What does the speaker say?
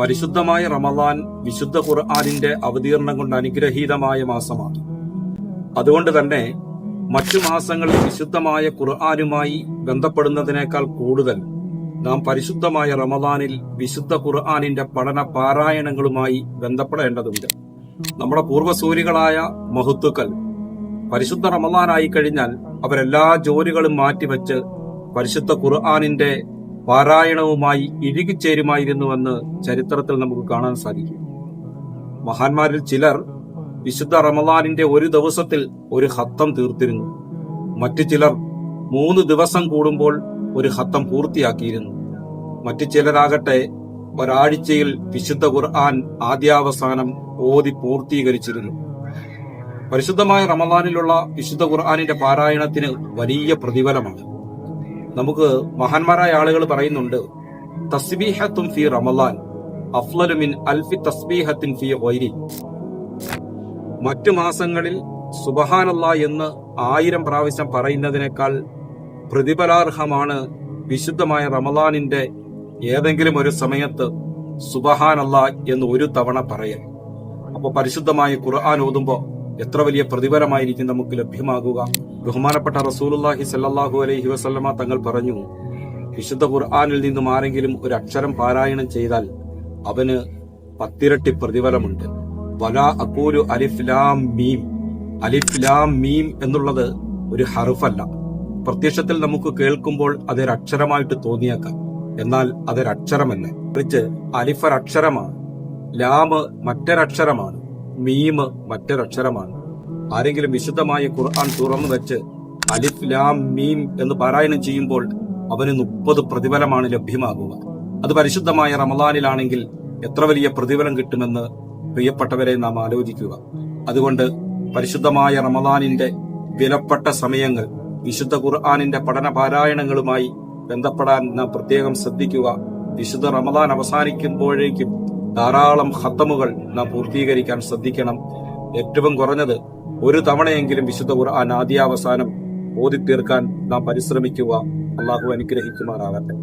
പരിശുദ്ധമായ റമദാൻ വിശുദ്ധ ഖുർആനിന്റെ അവതീർണം കൊണ്ട് അനുഗ്രഹീതമായ മാസമാണ്. അതുകൊണ്ട് തന്നെ മറ്റു മാസങ്ങളിൽ വിശുദ്ധമായ ഖുർആനുമായി ബന്ധപ്പെടുന്നതിനേക്കാൾ കൂടുതൽ നാം പരിശുദ്ധമായ റമദാനിൽ വിശുദ്ധ ഖുർആനിന്റെ പഠന പാരായണങ്ങളുമായി ബന്ധപ്പെടേണ്ടതുണ്ട്. നമ്മുടെ പൂർവ്വസൂരികളായ മഹത്തുക്കൾ പരിശുദ്ധ റമദാനായി കഴിഞ്ഞാൽ അവരെല്ലാ ജോലികളും മാറ്റിവെച്ച് പരിശുദ്ധ ഖുർആനിന്റെ പാരായണവുമായി ഇഴുകിച്ചേരുമായിരുന്നുവെന്ന് ചരിത്രത്തിൽ നമുക്ക് കാണാൻ സാധിക്കും. മഹാന്മാരിൽ ചിലർ വിശുദ്ധ റമദാനിന്റെ ഒരു ദിവസത്തിൽ ഒരു ഖത്തം തീർത്തിരുന്നു. മറ്റു ചിലർ 3 ദിവസം കൂടുമ്പോൾ ഒരു ഖത്തം പൂർത്തിയാക്കിയിരുന്നു. മറ്റു ചിലരാകട്ടെ ഒരാഴ്ചയിൽ വിശുദ്ധ ഖുർആൻ ആദ്യാവസാനം ഓതി പൂർത്തീകരിച്ചിരുന്നു. പരിശുദ്ധമായ റമദാനിലുള്ള വിശുദ്ധ ഖുർആനിന്റെ പാരായണത്തിന് വലിയ പ്രതിഫലമാണ്. നമുക്ക് മഹാന്മാരായ ആളുകൾ പറയുന്നുണ്ട്, തസ്ബീഹത്തുൻ ഫി റമദാൻ അഫ്ളലു മിൻ അൽഫി തസ്ബീഹത്തിൻ ഫി ഗൈരി. മറ്റു മാസങ്ങളിൽ സുബ്ഹാനല്ലാഹ് എന്ന് 1000 പ്രാവശ്യം പറയുന്നതിനേക്കാൾ പ്രതിഫലാർഹമാണ് വിശുദ്ധമായ റമദാനിന്റെ ഏതെങ്കിലും ഒരു സമയത്ത് സുബ്ഹാനല്ലാഹ് എന്ന് ഒരു തവണ പറയൽ. അപ്പോൾ പരിശുദ്ധമായ ഖുർആൻ ഓതുമ്പോൾ എത്ര വലിയ പ്രതിഫലമായിരിക്കും നമുക്ക് ലഭ്യമാകുക. ബഹുമാനപ്പെട്ട റസൂലുള്ളാഹി സ്വല്ലല്ലാഹു അലൈഹി വസല്ലമ തങ്ങൾ പറഞ്ഞു, വിശുദ്ധ ഖുർആനിൽ നിന്നും ആരെങ്കിലും ഒരു അക്ഷരം പാരായണം ചെയ്താൽ അവന് 10 ഇരട്ടി പ്രതിഫലമുണ്ട്. വലാ അഖൂലു അലിഫ് ലാം മീം. അലിഫ് ലാം മീം എന്നുള്ളത് ഒരു ഹർഫല്ല. പ്രത്യക്ഷത്തിൽ നമുക്ക് കേൾക്കുമ്പോൾ അതൊരു അക്ഷരമായിട്ട് തോന്നിയേക്കാം, എന്നാൽ അതൊരക്ഷരമല്ല. മറിച്ച് അലിഫ് ഒരക്ഷരമാണ്, ലാം മറ്റൊരക്ഷരമാണ്, മീം മറ്റൊരക്ഷരമാണ്. ആരെങ്കിലും വിശുദ്ധമായ ഖുർആൻ തുറന്നു വെച്ച് അലിഫ് ലാം മീം എന്ന് പാരായണം ചെയ്യുമ്പോൾ അവന് 30 പ്രതിഫലമാണ് ലഭ്യമാകുക. അത് പരിശുദ്ധമായ റമദാനിലാണെങ്കിൽ എത്ര വലിയ പ്രതിഫലം കിട്ടുമെന്ന് പ്രിയപ്പെട്ടവരെ നാം ആലോചിക്കുക. അതുകൊണ്ട് പരിശുദ്ധമായ റമദാനിന്റെ വിലപ്പെട്ട സമയങ്ങൾ വിശുദ്ധ ഖുർആനിന്റെ പഠന പാരായണങ്ങളുമായി ബന്ധപ്പെടാൻ നാം പ്രത്യേകം ശ്രദ്ധിക്കുക. വിശുദ്ധ റമദാൻ അവസാനിക്കുമ്പോഴേക്കും ധാരാളം ഖത്തമുകൾ നാം പൂർത്തീകരിക്കാൻ ശ്രദ്ധിക്കണം. ഏറ്റവും കുറഞ്ഞത് ഒരു തവണയെങ്കിലും വിശുദ്ധ ഖുർആൻ ആദ്യാവസാനം ഓതി തീർക്കാൻ നാം പരിശ്രമിക്കുക. അള്ളാഹു അനുഗ്രഹിക്കുമാറാകട്ടെ.